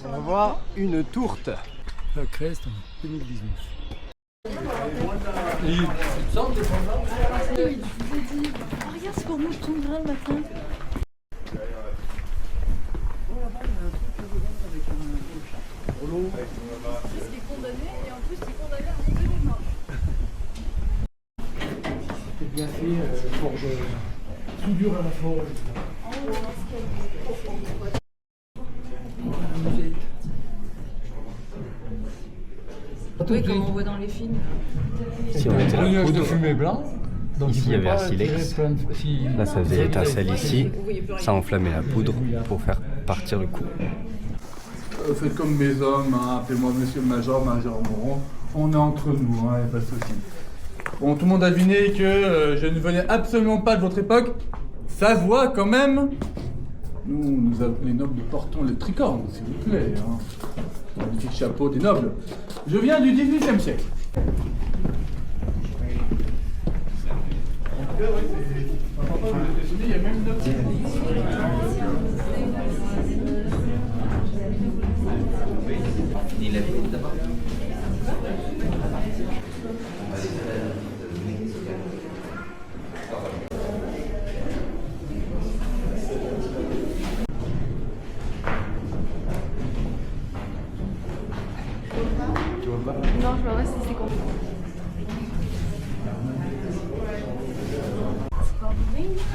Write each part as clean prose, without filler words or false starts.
On va voir une tourte. La Crest 2019. Et tu te sens des Je vous ai dit, oh, regarde, c'est pour moi, je tombe le matin. Ce qui est condamné, et en plus, il est condamné à monter les mains. C'est bien fait pour de soudure à la forge. Oui, comme on voit dans les films. Ici, on mettait la Nuage de poudre. fumée blanc. Donc Ici, il y avait un pouvez pas silex. tirer plein de- si- Là, ça faisait étincelle ici. Ça enflammait la poudre pour faire partir le coup. Faites comme mes hommes, hein. Appelez-moi Monsieur le Major, Major Moron. On est entre nous, hein, y a pas de souci. Bon, tout le monde a deviné que je ne venais absolument pas de votre époque. Ça se voit quand même. Nous, les nobles, portons le tricorne, s'il vous plaît. Hein. Le magnifique chapeau des nobles. Je viens du 18e siècle. Il y a même notre... Non, je vois pas si c'est con.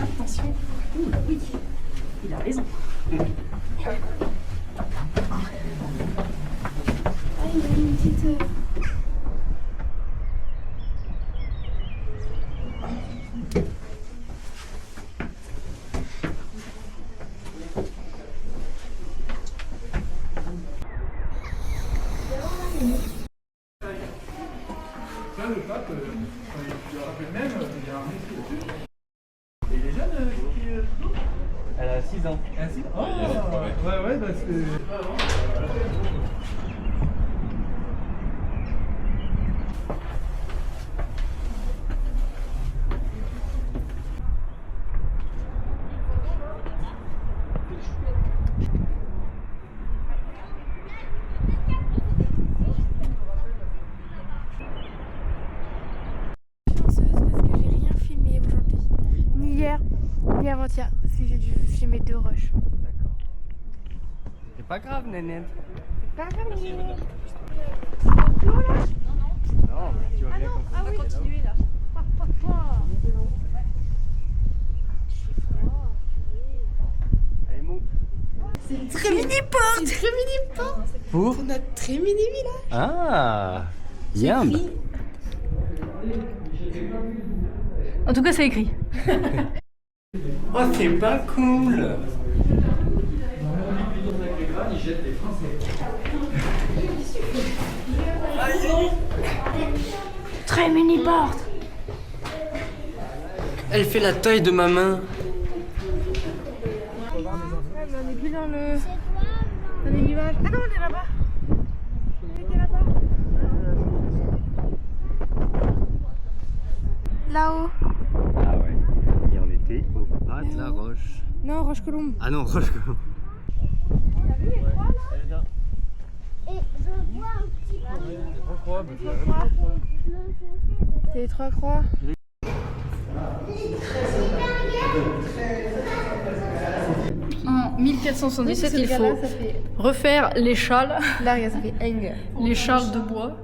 Attention. Ouh, oui, il a raison. Ah, il y a une petite... Ça, le pape, je le rappelle même, il y a un récit là-dessus. Et il est jeune, Elle a 6 ans. ainsi. Oh, ouais, bah c'est... Chanceuse parce que j'ai rien filmé aujourd'hui. Ni hier, ni avant-hier. Parce que j'ai dû filmer 2 rushs. D'accord. C'est pas grave, Nénette. Pas grave. Non, mais tu vas bien comprendre. On va continuer là. Allez, monte. Très mini porte. C'est très mini porte. Pour Pour notre très mini village. Ah, yam. En tout cas, c'est écrit. Oh, c'est pas cool. Très mini porte. Elle fait la taille de ma main. On n'est plus dans les nuages. Ah non, on est là-bas. On était là-bas. Là-haut. Ah ouais. Et on était au bas de la roche. Non, Roche-Colombe. Ah non, roche. C'est les 3 croix. En 1477, il faut Ça fait... refaire les châles Là, regarde, ça fait Eng. les châles de bois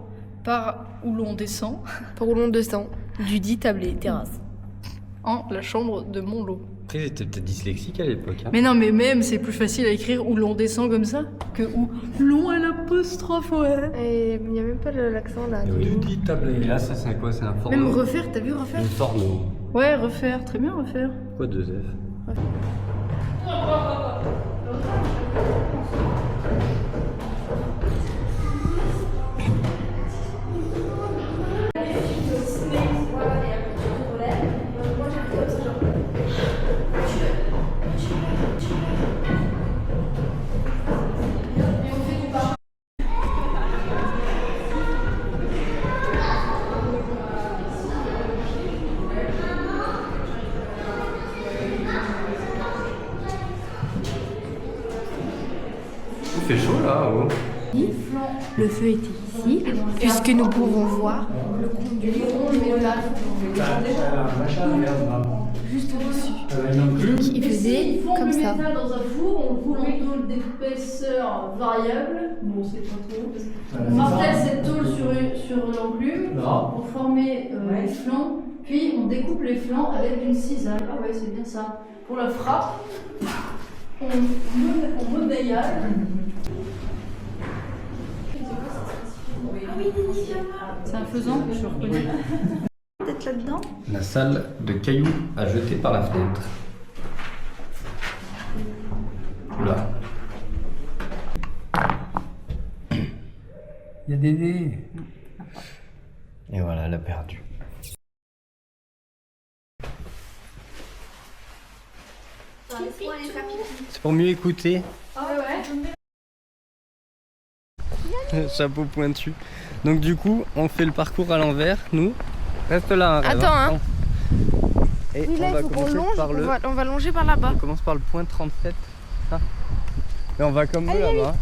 par où l'on descend Pour Roulon de sang. Du dit tablé, terrasse. en la chambre de Montlot. Après, ils étaient peut-être dyslexiques à l'époque. Hein. Mais non, mais même c'est plus facile à écrire où l'on descend comme ça que où l'on à l'apostrophe, ouais. Et il n'y a même pas l'accent là. Oui. Du dit tablé. Et là, ça, c'est quoi? C'est un forno. Même refaire, t'as vu refaire? Une forno. Ouais, refaire, très bien refaire. Quoi, 2 F? beau là, oh. Le feu était ici, puisque nous pouvons voir le compte du livre de là, juste au-dessus. Il faisait comme ça. Dans un four, on roule en tôle d'épaisseur variable. Bon, c'est pas trop. On martèle cette tôle sur l'enclume pour former les flancs. Puis on découpe les flancs avec une cisaille. Ah ouais, c'est bien ça. Pour la frappe, on monnaie. C'est un faisan, je reconnais. Peut-être là-dedans. La salle de cailloux à jeter par la fenêtre. Oula. Il y a des dés. Et voilà, elle a perdu. C'est pour mieux écouter. Ah ouais. Chapeau pointu. Donc du coup, on fait le parcours à l'envers, nous. Reste là, Rêve. Attends, hein. Et Oui, là, on va il faut qu'on commencer longe. par le... On va longer par là-bas. On commence par le point 37. Ça. Et on va comme Allez, là-bas.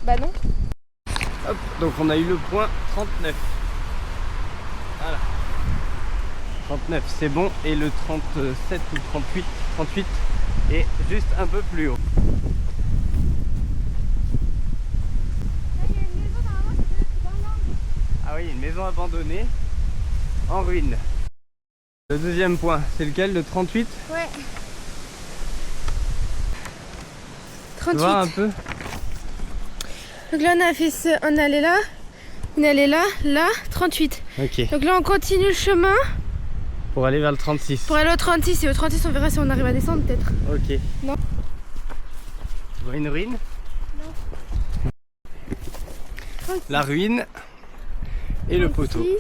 Bah non. Hop, donc on a eu le point 39. Voilà. 39, c'est bon. Et le 37 ou 38 est juste un peu plus haut. Ah oui, une maison abandonnée en ruine. Le deuxième point, c'est lequel? Le 38? Ouais. Tu vois un 38. peu? Donc là, on a fait on allait là, on allait là, 38. Ok. Donc là, on continue le chemin Pour aller vers le 36. pour aller au 36. Et au 36, on verra si on arrive à descendre peut-être. Ok. Non. Tu vois une ruine? Non. La ruine et le poteau. 36.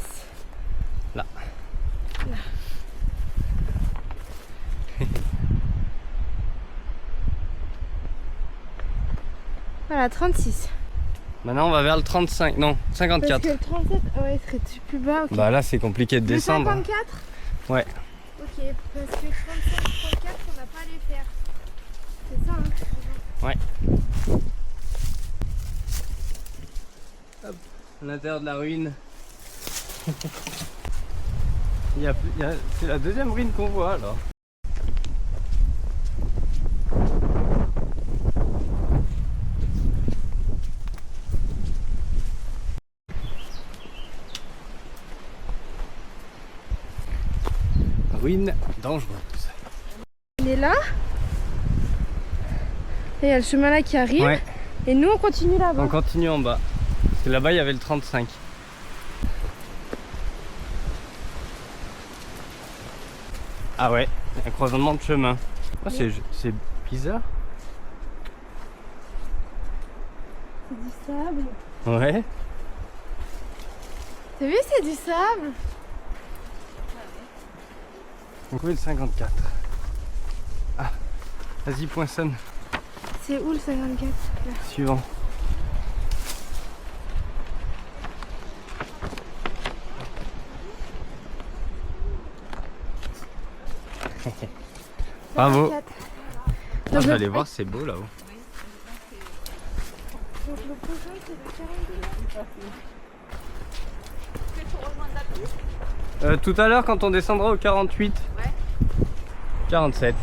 Là. Voilà, 36. Maintenant on va vers le 35, non, Parce 54. que le 37, ouais, serait plus bas. Ok. Bah là c'est compliqué de Le descendre. 54. Ouais. Ok, parce que 35, 34, on n'a pas à les faire. C'est ça, hein? Ouais. Hop, à l'intérieur de la ruine. C'est la deuxième ruine qu'on voit alors. Ruine dangereuse. On est là. Et il y a le chemin là qui arrive. Ouais, Et nous, on continue là-bas. on continue en bas. Parce que là-bas il y avait le 35. Ah ouais, un croisement de chemin. Oh, c'est bizarre. C'est du sable. Ouais. T'as vu, c'est du sable. Donc oui, le 54. Ah, vas-y, poinçonne. C'est où le 54 là? Suivant. Bravo. 54. Ah, Donc je vais le- aller voir, c'est beau là-haut. Donc le prochain, c'est le 42. Tout à l'heure, quand on descendra au 48. Ouais. 47.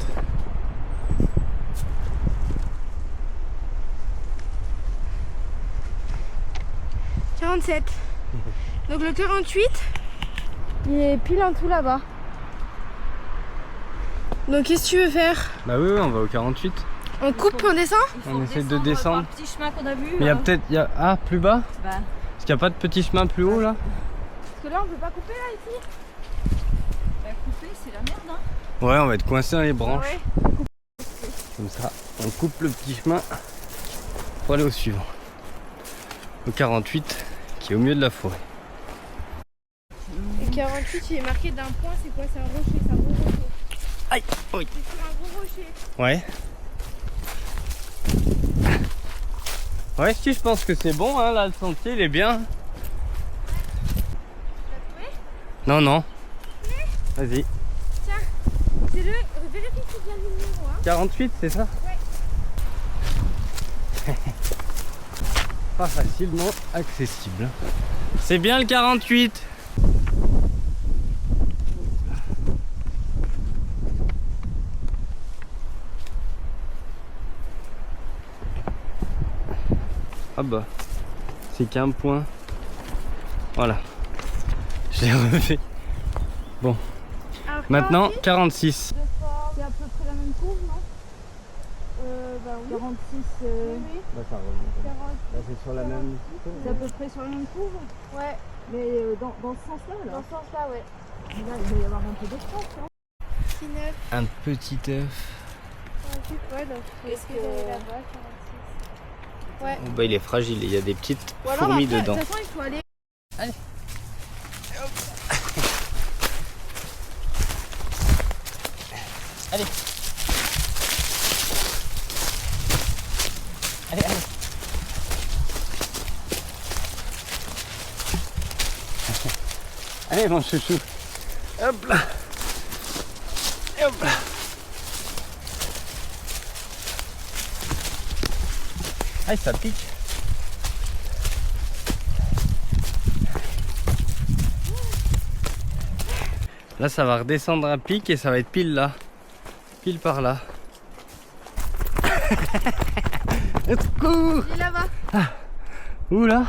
Donc le 48, il est pile en tout là-bas. Donc qu'est-ce que tu veux faire? Bah oui, on va au 48. On coupe, on descend? On essaie de descendre. Le petit chemin qu'on a vu. Mais il y a peut-être... Ah, plus bas? Bah, Parce qu'il n'y a pas de petit chemin plus haut là? Parce que là on peut pas couper là ici. couper, c'est la merde, hein. Ouais, on va être coincé dans les branches. Ouais. Comme ça, on coupe le petit chemin pour aller au suivant. Au 48, qui est au milieu de la forêt. Le 48, il est marqué d'un point, c'est quoi? C'est un rocher, c'est un gros rocher. Aïe, oui. C'est sur un gros rocher. Ouais. Ouais, si, je pense que c'est bon, hein, là, le sentier, il est bien. Non, non. Vas-y. Tiens, c'est le... Vérifie que c'est bien le numéro, hein. 48, c'est ça? Ouais. pas facilement accessible. C'est bien le 48. Ah bah, c'est qu'un point. Voilà. Je l'ai refait. Bon. Alors, Maintenant, 46. c'est à peu près la même courbe, non? Bah oui. 46. Oui. Bah, ça remonte. 40. Là, c'est sur la même. C'est à peu près sur la même courbe? Ouais. Mais dans ce sens-là, là. Dans ce sens-là, ouais. Là, il va y avoir un peu d'espace, non? 69. Un petit œuf. Ouais, donc est-ce que là-bas, 46. Ouais. Bah, il est fragile, il y a des petites Ou alors, fourmis après, dedans. De toute façon, il faut aller. Allez. Allez. Allez, allez. Allez, mon chouchou. Hop là. Et hop là. Ah, ça pique. Là, ça va redescendre à pic et ça va être pile là. Pile par là. Et cours. Il est là-bas. Où là?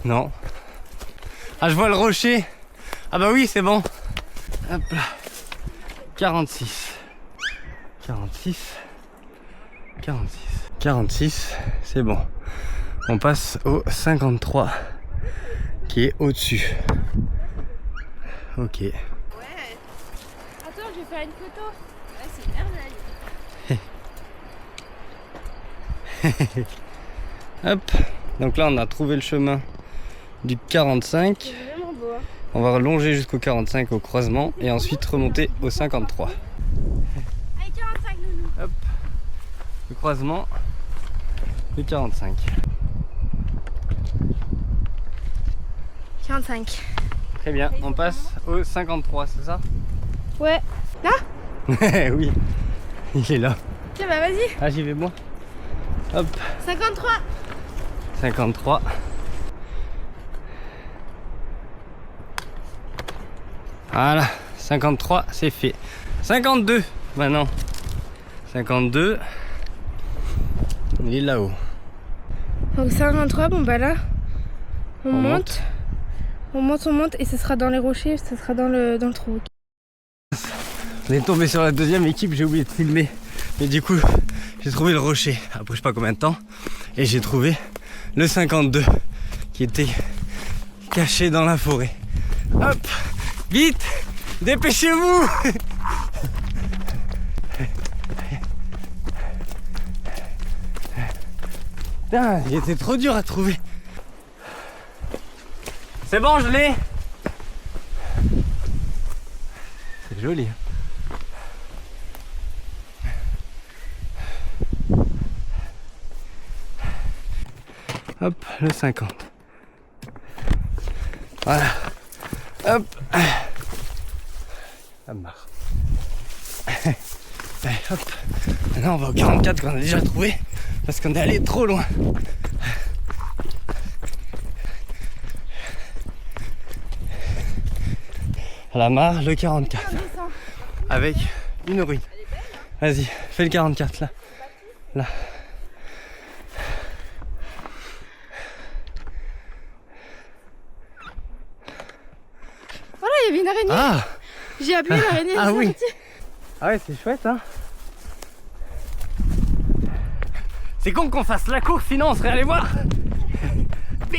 Non. Ah, je vois le rocher. Ah bah oui, c'est bon. Hop là. 46. 46. 46. 46, c'est bon. On passe au 53 qui est au-dessus. Ok. Ouais. Attends, je vais faire une photo. Ouais, c'est une merveille. Hop. Donc là, on a trouvé le chemin du 45. C'est vraiment beau. Hein. On va relonger jusqu'au 45 au croisement et ensuite remonter au 53. Allez, 45, nounou. Hop. Le croisement du 45. 45. Très bien. On passe au 53, c'est ça? Ouais. Oui. Il est là. Tiens, bah vas-y. Ah, j'y vais moi. Hop. 53. 53. Voilà, 53, c'est fait. 52 maintenant. 52. Il est là-haut. Donc 53, bon bah là, on On monte. On monte et ce sera dans les rochers, ce sera dans le trou. On est tombé sur la deuxième équipe, j'ai oublié de filmer. Mais du coup, j'ai trouvé le rocher, après je sais pas combien de temps. Et j'ai trouvé le 52 qui était caché dans la forêt. Hop, vite, dépêchez-vous. Putain, il était trop dur à trouver. C'est bon, je l'ai. C'est joli. Hop, le 50. Voilà. Hop. Ça marche. Allez, hop. Maintenant on va au 44 qu'on a déjà trouvé parce qu'on est allé trop loin. La mare, le 44. Avec une ruine. Vas-y, fais le 44 là. Là. Voilà, il y avait une araignée. Ah, J'ai appuyé l'araignée. Ah elle s'est oui. sortie. ah ouais, c'est chouette hein. C'est con qu'on fasse la course, sinon on serait allé voir. On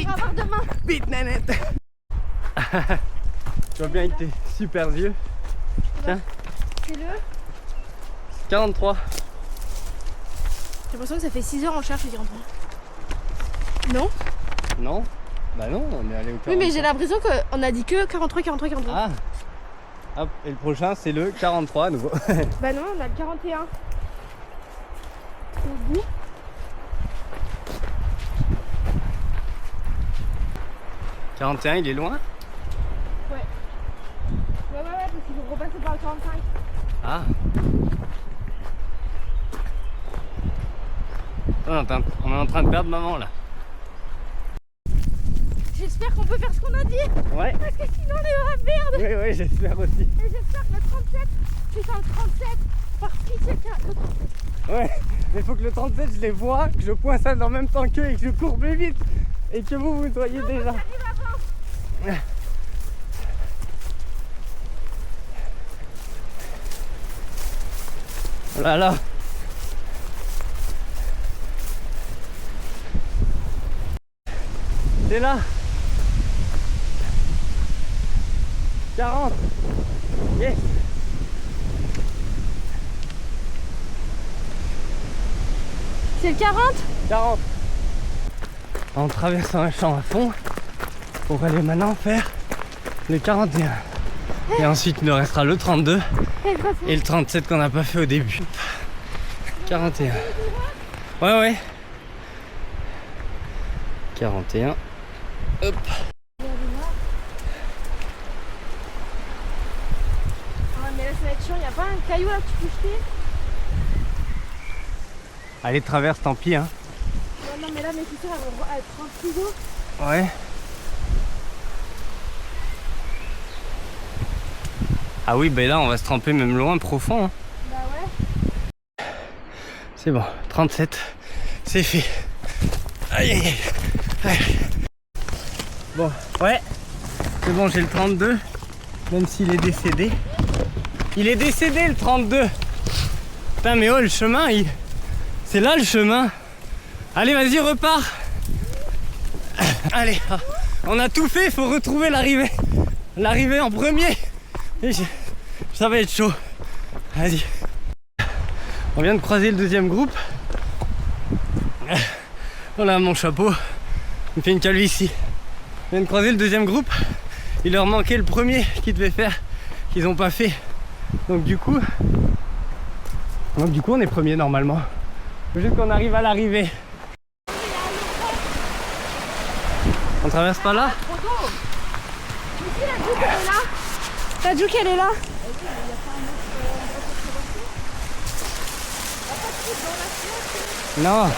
va voir demain. Vite, nanette. Tu vois bien avec tes super yeux. Tiens, C'est le. 43. J'ai l'impression que ça fait 6 heures on cherche le 43. Non? Non? Bah non, on est allé au 43. Oui, mais j'ai l'impression qu'on a dit que 43, 43, 43. Ah. Hop, et le prochain c'est le 43 à nouveau. Bah non, on a le 41. Au bout. « 41, il est loin? Ouais, parce qu'il faut repasser par le 45. Ah. On est en train de perdre maman là. J'espère qu'on peut faire ce qu'on a dit. Ouais. Parce que sinon on est dans la merde. Oui, oui, j'espère aussi. Et j'espère que le 37, putain le 37, par pitié le 37. Ouais, mais faut que le 37 je les vois, que je poinçonne en même temps qu'eux et que je cours plus vite. Et que vous soyez déjà. Oh là là. C'est là. 40. Yes. C'est le 40? 40. En traversant un champ à fond pour aller maintenant faire le 41. Et ensuite il nous restera le 32 et le 37 qu'on n'a pas fait au début. 41. Ouais ouais. 41. Hop. Ah mais là ça va être chiant, y a pas un caillou là que tu peux jeter? Allez traverse, tant pis hein. Non mais là mes fissures elles prend plus d'eau. Ouais. Ah oui, ben là on va se tremper même loin, profond. Hein. Bah ouais. C'est bon, 37, c'est fait. Aïe aïe aïe. Aïe. Bon, ouais, c'est bon, j'ai le 32, même s'il est décédé. Il est décédé le 32. Putain mais oh le chemin, c'est là le chemin. Allez vas-y repars. Allez, on a tout fait, il faut retrouver l'arrivée. L'arrivée en premier. Et ça va être chaud. Vas-y. On vient de croiser le deuxième groupe. Voilà mon chapeau. Il me fait une calvitie. On vient de croiser le deuxième groupe. Il leur manquait le premier qu'ils devaient faire, qu'ils n'ont pas fait. Donc du coup on est premier normalement. Faut juste qu'on arrive à l'arrivée. On traverse pas là? Trop d'eau. Mais si la Juke elle est là. La Juke elle est là. Non.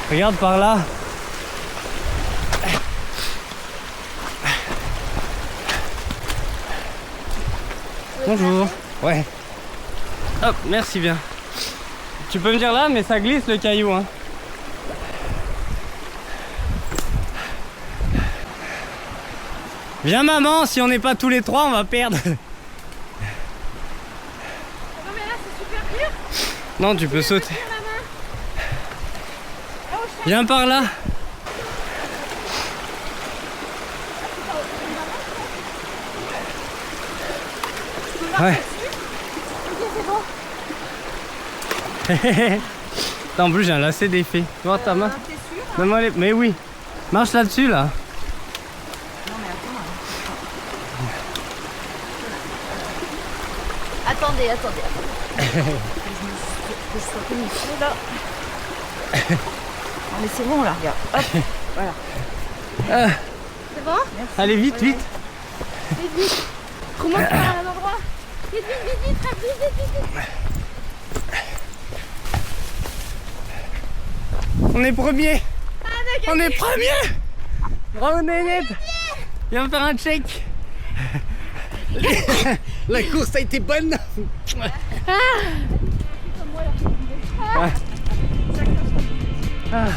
Regarde par là. Bonjour. Ouais. Hop, merci bien. Tu peux venir là, mais ça glisse le caillou, hein. Viens maman, si on n'est pas tous les trois, on va perdre. Non mais là c'est super dur. Non, tu peux sauter. Viens par là. Ouais. En plus j'ai un lacet d'effet. Tu vois ta main? Donne-moi les... Mais oui. Marche là-dessus là. Attendez. Je là. Non mais c'est bon là, regarde. Hop, voilà. C'est bon? Merci. Allez vite, vite. Vite. Remonte par un endroit. Vite, vite. On est premier. On est premier. Bravo Nénette. Viens faire un check. La course a été bonne. Ah.